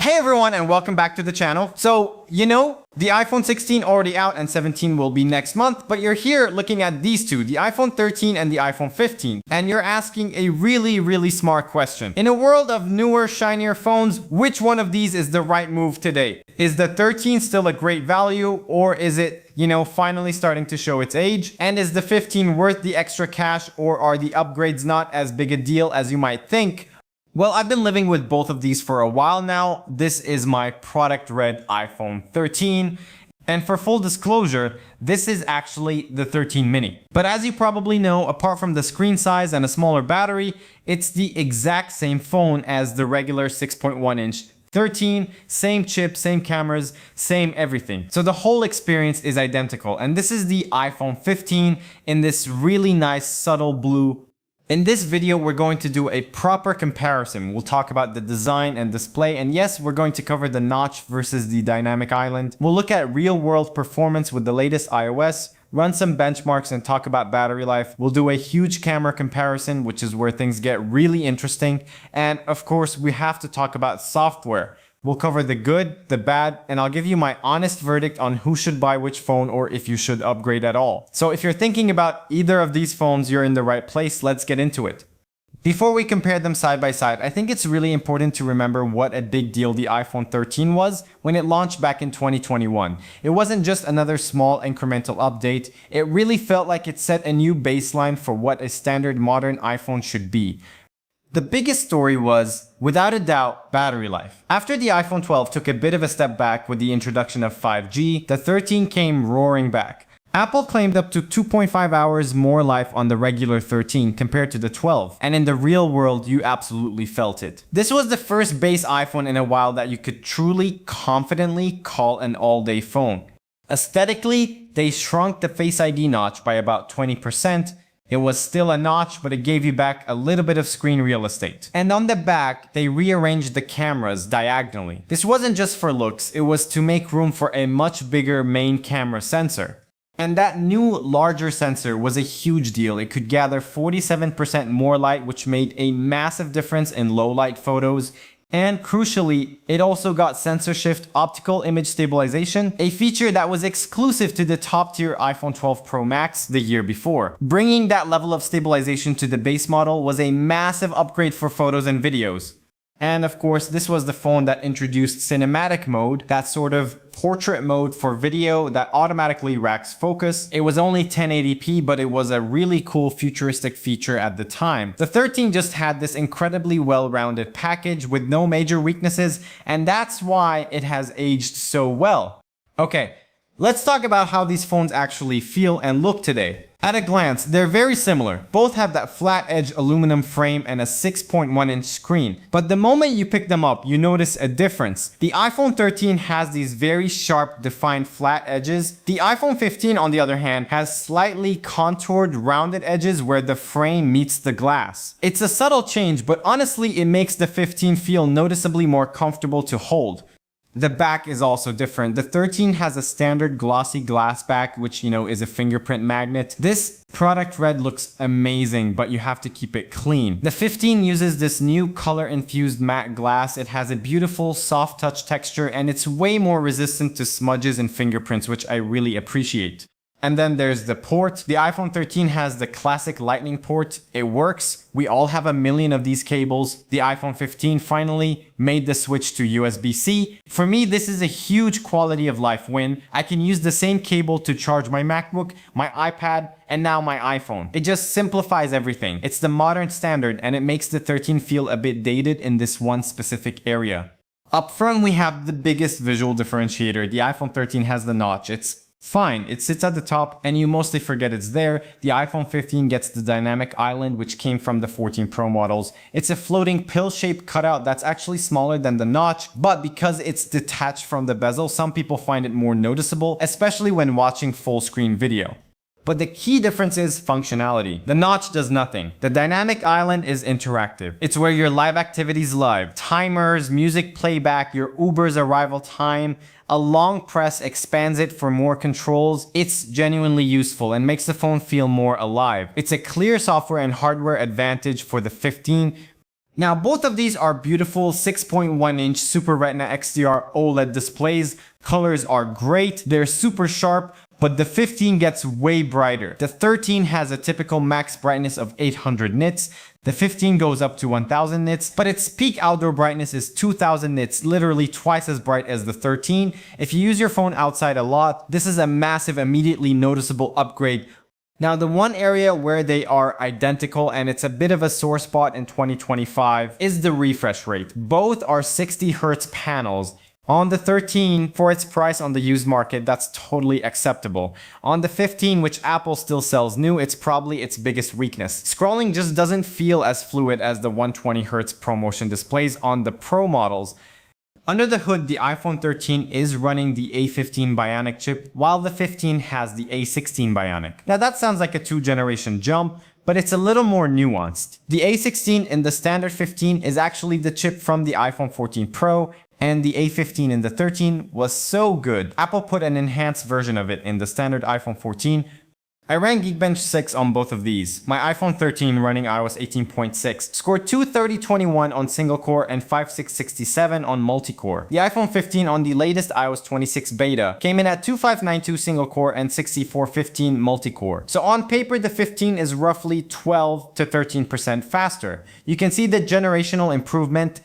Hey everyone, and welcome back to the channel. So, the iPhone 16 already out and 17 will be next month, but you're here looking at these two, the iPhone 13 and the iPhone 15, and you're asking a really smart question. In a world of newer, shinier phones, which one of these is the right move today? Is the 13 still a great value, or is it, finally starting to show its age? And is the 15 worth the extra cash, or are the upgrades not as big a deal as you might think? Well, I've been living with both of these for a while now. This is my product red iPhone 13. And for full disclosure, this is actually the 13 mini. But as you probably know, apart from the screen size and a smaller battery, it's the exact same phone as the regular 6.1-inch 13, same chip, same cameras, same everything. So the whole experience is identical. And this is the iPhone 15 in this really nice subtle blue. In this video, we're going to do a proper comparison. We'll talk about the design and display, and yes, we're going to cover the notch versus the dynamic island. We'll look at real-world performance with the latest iOS, run some benchmarks, and talk about battery life. We'll do a huge camera comparison, which is where things get really interesting. And of course, we have to talk about software. We'll cover the good, the bad, and I'll give you my honest verdict on who should buy which phone or if you should upgrade at all. So if you're thinking about either of these phones, you're in the right place. Let's get into it. Before we compare them side by side, I think it's really important to remember what a big deal the iPhone 13 was when it launched back in 2021. It wasn't just another small incremental update. It really felt like it set a new baseline for what a standard modern iPhone should be. The biggest story was, without a doubt, battery life. After the iPhone 12 took a bit of a step back with the introduction of 5G, the 13 came roaring back. Apple claimed up to 2.5 hours more life on the regular 13 compared to the 12, and in the real world, you absolutely felt it. This was the first base iPhone in a while that you could truly, confidently call an all-day phone. Aesthetically, they shrunk the Face ID notch by about 20%. It was still a notch, but it gave you back a little bit of screen real estate. And on the back, they rearranged the cameras diagonally. This wasn't just for looks, it was to make room for a much bigger main camera sensor. And that new, larger sensor was a huge deal. It could gather 47% more light, which made a massive difference in low light photos. And crucially, it also got sensor shift optical image stabilization, a feature that was exclusive to the top-tier iPhone 12 Pro Max the year before. Bringing that level of stabilization to the base model was a massive upgrade for photos and videos. And of course, this was the phone that introduced cinematic mode, that sort of portrait mode for video that automatically racks focus. It was only 1080p, but it was a really cool futuristic feature at the time. The 13 just had this incredibly well-rounded package with no major weaknesses, and that's why it has aged so well. Okay, let's talk about how these phones actually feel and look today. At a glance, they're very similar. Both have that flat edge aluminum frame and a 6.1-inch screen. But the moment you pick them up, you notice a difference. The iPhone 13 has these very sharp, defined flat edges. The iPhone 15, on the other hand, has slightly contoured, rounded edges where the frame meets the glass. It's a subtle change, but honestly, it makes the 15 feel noticeably more comfortable to hold. The back is also different. The 13 has a standard glossy glass back, which, is a fingerprint magnet. This product red looks amazing, but you have to keep it clean. The 15 uses this new color-infused matte glass. It has a beautiful soft touch texture, and it's way more resistant to smudges and fingerprints, which I really appreciate. And then there's the port. The iPhone 13 has the classic lightning port. It works. We all have a million of these cables. The iPhone 15 finally made the switch to USB-C. For me, this is a huge quality of life win. I can use the same cable to charge my MacBook, my iPad, and now my iPhone. It just simplifies everything. It's the modern standard, and it makes the 13 feel a bit dated in this one specific area. Up front, we have the biggest visual differentiator. The iPhone 13 has the notch. It's fine, it sits at the top and you mostly forget it's there. The iPhone 15 gets the dynamic island, which came from the 14 Pro models. It's a floating pill-shaped cutout that's actually smaller than the notch, but because it's detached from the bezel, some people find it more noticeable, especially when watching full-screen video. But the key difference is functionality. The notch does nothing. The dynamic island is interactive. It's where your live activities live. Timers, music playback, your Uber's arrival time. A long press expands it for more controls. It's genuinely useful and makes the phone feel more alive. It's a clear software and hardware advantage for the 15. Now, both of these are beautiful 6.1-inch Super Retina XDR OLED displays. Colors are great, they're super sharp, but the 15 gets way brighter. The 13 has a typical max brightness of 800 nits. The 15 goes up to 1000 nits, but its peak outdoor brightness is 2000 nits, literally twice as bright as the 13. If you use your phone outside a lot, this is a massive, immediately noticeable upgrade. Now, the one area where they are identical, and it's a bit of a sore spot in 2025, is the refresh rate. Both are 60 Hz panels. On the 13, for its price on the used market, that's totally acceptable. On the 15, which Apple still sells new, it's probably its biggest weakness. Scrolling just doesn't feel as fluid as the 120 Hz ProMotion displays on the Pro models. Under the hood, the iPhone 13 is running the A15 Bionic chip, while the 15 has the A16 Bionic. Now that sounds like a 2-generation jump, but it's a little more nuanced. The A16 in the standard 15 is actually the chip from the iPhone 14 Pro, and the A15 in the 13 was so good, Apple put an enhanced version of it in the standard iPhone 14. I ran Geekbench 6 on both of these. My iPhone 13 running iOS 18.6 scored 23021 on single core and 5667 on multi-core. The iPhone 15 on the latest iOS 26 beta came in at 2592 single core and 6415 multi-core. So on paper, the 15 is roughly 12 to 13% faster. You can see the generational improvement.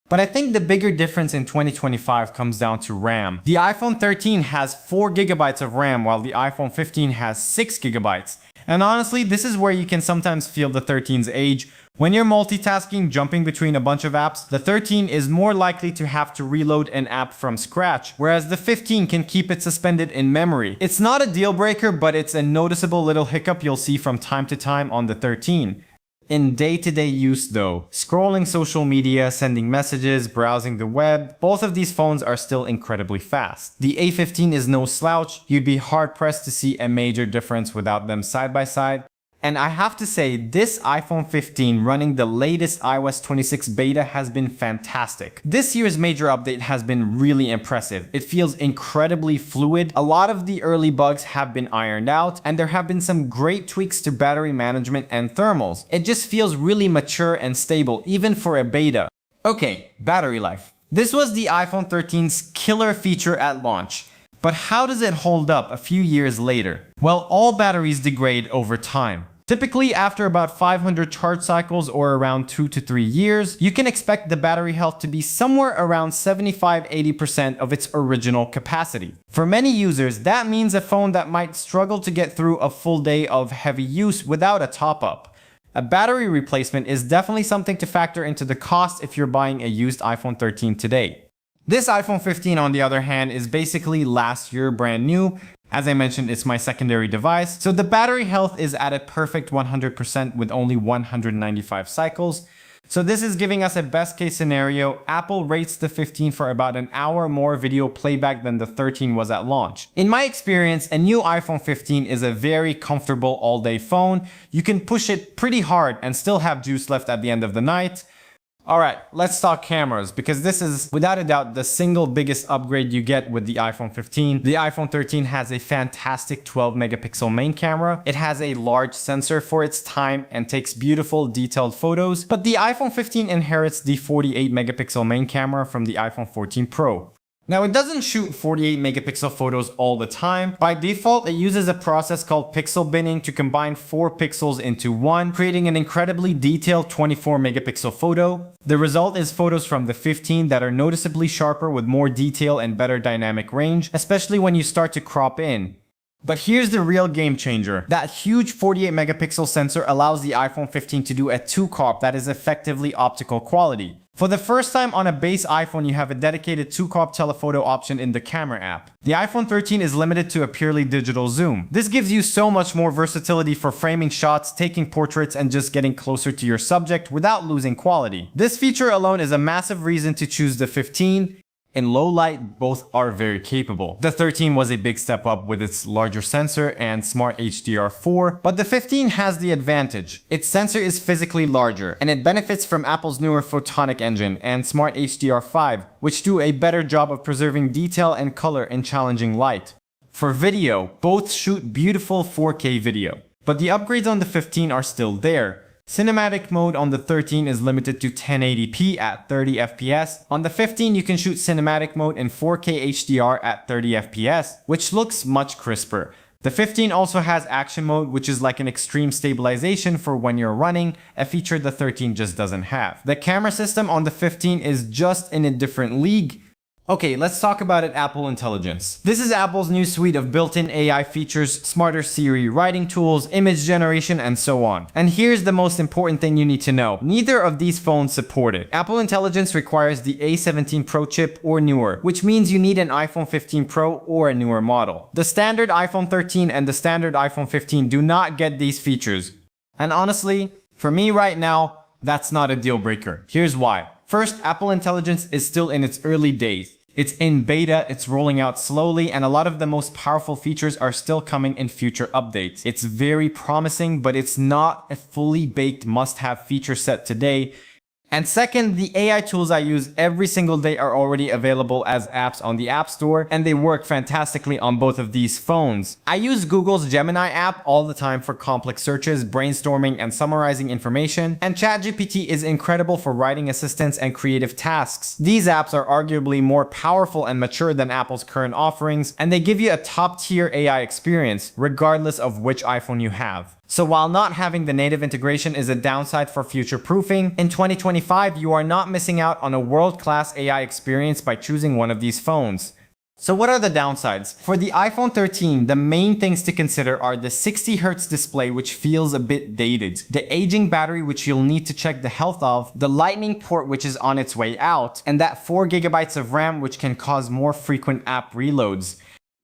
But I think the bigger difference in 2025 comes down to RAM. The iPhone 13 has 4 GB of RAM while the iPhone 15 has 6 GB. And honestly, this is where you can sometimes feel the 13's age. When you're multitasking, jumping between a bunch of apps, the 13 is more likely to have to reload an app from scratch, whereas the 15 can keep it suspended in memory. It's not a deal breaker, but it's a noticeable little hiccup you'll see from time to time on the 13. In day-to-day use though, scrolling social media, sending messages, browsing the web, both of these phones are still incredibly fast. The A15 is no slouch, you'd be hard-pressed to see a major difference without them side by side. And I have to say, this iPhone 15 running the latest iOS 26 beta has been fantastic. This year's major update has been really impressive. It feels incredibly fluid. A lot of the early bugs have been ironed out, and there have been some great tweaks to battery management and thermals. It just feels really mature and stable, even for a beta. Okay, battery life. This was the iPhone 13's killer feature at launch. But how does it hold up a few years later? Well, all batteries degrade over time. Typically, after about 500 charge cycles or around 2 to 3 years, you can expect the battery health to be somewhere around 75–80% of its original capacity. For many users, that means a phone that might struggle to get through a full day of heavy use without a top-up. A battery replacement is definitely something to factor into the cost if you're buying a used iPhone 13 today. This iPhone 15, on the other hand, is basically last year brand new. As I mentioned, it's my secondary device, so the battery health is at a perfect 100% with only 195 cycles. So this is giving us a best case scenario. Apple rates the 15 for about an hour more video playback than the 13 was at launch. In my experience, a new iPhone 15 is a very comfortable all-day phone. You can push it pretty hard and still have juice left at the end of the night. Alright, let's talk cameras, because this is without a doubt the single biggest upgrade you get with the iPhone 15. The iPhone 13 has a fantastic 12 megapixel main camera. It has a large sensor for its time and takes beautiful detailed photos, but the iPhone 15 inherits the 48 megapixel main camera from the iPhone 14 Pro. Now, it doesn't shoot 48 megapixel photos all the time. By default, it uses a process called pixel binning to combine 4 pixels into one, creating an incredibly detailed 24 megapixel photo. The result is photos from the 15 that are noticeably sharper with more detail and better dynamic range, especially when you start to crop in. But here's the real game changer. That huge 48 megapixel sensor allows the iPhone 15 to do a 2-crop that is effectively optical quality. For the first time on a base iPhone, you have a dedicated 2-crop telephoto option in the camera app. The iPhone 13 is limited to a purely digital zoom. This gives you so much more versatility for framing shots, taking portraits, and just getting closer to your subject without losing quality. This feature alone is a massive reason to choose the 15. In low light, both are very capable. The 13 was a big step up with its larger sensor and smart HDR4, but the 15 has the advantage. Its sensor is physically larger, and it benefits from Apple's newer photonic engine and smart HDR5, which do a better job of preserving detail and color in challenging light. For video, both shoot beautiful 4K video, but the upgrades on the 15 are still there. Cinematic mode on the 13 is limited to 1080p at 30 FPS. On the 15, you can shoot cinematic mode in 4K HDR at 30 FPS, which looks much crisper. The 15 also has action mode, which is like an extreme stabilization for when you're running, a feature the 13 just doesn't have. The camera system on the 15 is just in a different league. Okay, let's talk about Apple Intelligence. This is Apple's new suite of built-in AI features, smarter Siri writing tools, image generation, and so on. And here's the most important thing you need to know. Neither of these phones support it. Apple Intelligence requires the A17 Pro chip or newer, which means you need an iPhone 15 Pro or a newer model. The standard iPhone 13 and the standard iPhone 15 do not get these features. And honestly, for me right now, that's not a deal breaker. Here's why. First, Apple Intelligence is still in its early days. It's in beta, it's rolling out slowly, and a lot of the most powerful features are still coming in future updates. It's very promising, but it's not a fully baked must-have feature set today. And second, the AI tools I use every single day are already available as apps on the App Store, and they work fantastically on both of these phones. I use Google's Gemini app all the time for complex searches, brainstorming, and summarizing information, and ChatGPT is incredible for writing assistants and creative tasks. These apps are arguably more powerful and mature than Apple's current offerings, and they give you a top-tier AI experience, regardless of which iPhone you have. So while not having the native integration is a downside for future-proofing, in 2025 you are not missing out on a world-class AI experience by choosing one of these phones. So what are the downsides? For the iPhone 13, the main things to consider are the 60Hz display, which feels a bit dated, the aging battery, which you'll need to check the health of, the Lightning port, which is on its way out, and that 4GB of RAM, which can cause more frequent app reloads.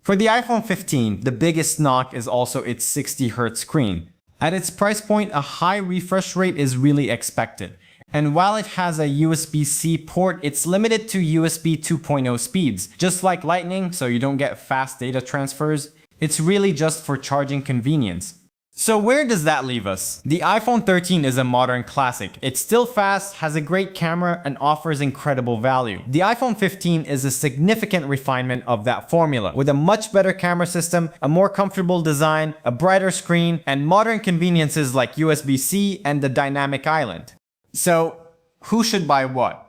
For the iPhone 15, the biggest knock is also its 60Hz screen. At its price point, a high refresh rate is really expected. And while it has a USB-C port, it's limited to USB 2.0 speeds. Just like Lightning, so you don't get fast data transfers, it's really just for charging convenience. So where does that leave us? The iPhone 13 is a modern classic. It's still fast, has a great camera, and offers incredible value. The iPhone 15 is a significant refinement of that formula, with a much better camera system, a more comfortable design, a brighter screen, and modern conveniences like USB-C and the dynamic island. So, who should buy what?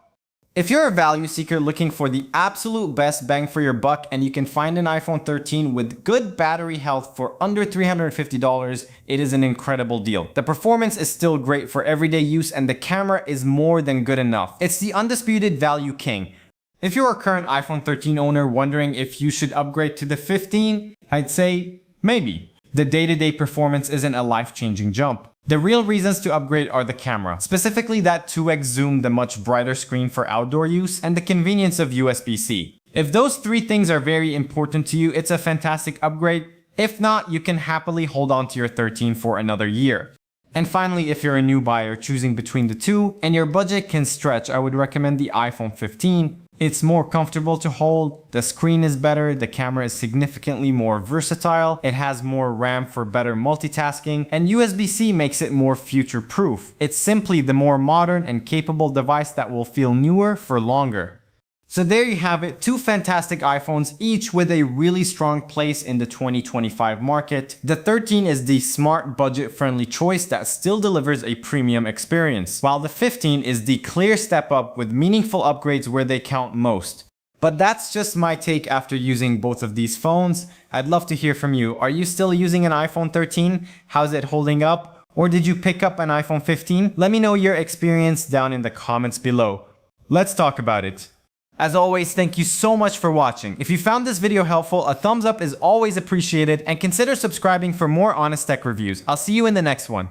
If you're a value seeker looking for the absolute best bang for your buck and you can find an iPhone 13 with good battery health for under $350, it is an incredible deal. The performance is still great for everyday use and the camera is more than good enough. It's the undisputed value king. If you're a current iPhone 13 owner wondering if you should upgrade to the 15, I'd say maybe. The day-to-day performance isn't a life-changing jump. The real reasons to upgrade are the camera, specifically that 2x zoom, the much brighter screen for outdoor use, and the convenience of USB-C. If those three things are very important to you, it's a fantastic upgrade. If not, you can happily hold on to your 13 for another year. And finally, if you're a new buyer choosing between the two and your budget can stretch, I would recommend the iPhone 15. It's more comfortable to hold, the screen is better, the camera is significantly more versatile, it has more RAM for better multitasking, and USB-C makes it more future-proof. It's simply the more modern and capable device that will feel newer for longer. So there you have it, two fantastic iPhones, each with a really strong place in the 2025 market. The 13 is the smart, budget-friendly choice that still delivers a premium experience, while the 15 is the clear step up with meaningful upgrades where they count most. But that's just my take after using both of these phones. I'd love to hear from you. Are you still using an iPhone 13? How's it holding up? Or did you pick up an iPhone 15? Let me know your experience down in the comments below. Let's talk about it. As always, thank you so much for watching. If you found this video helpful, a thumbs up is always appreciated, and consider subscribing for more honest tech reviews. I'll see you in the next one.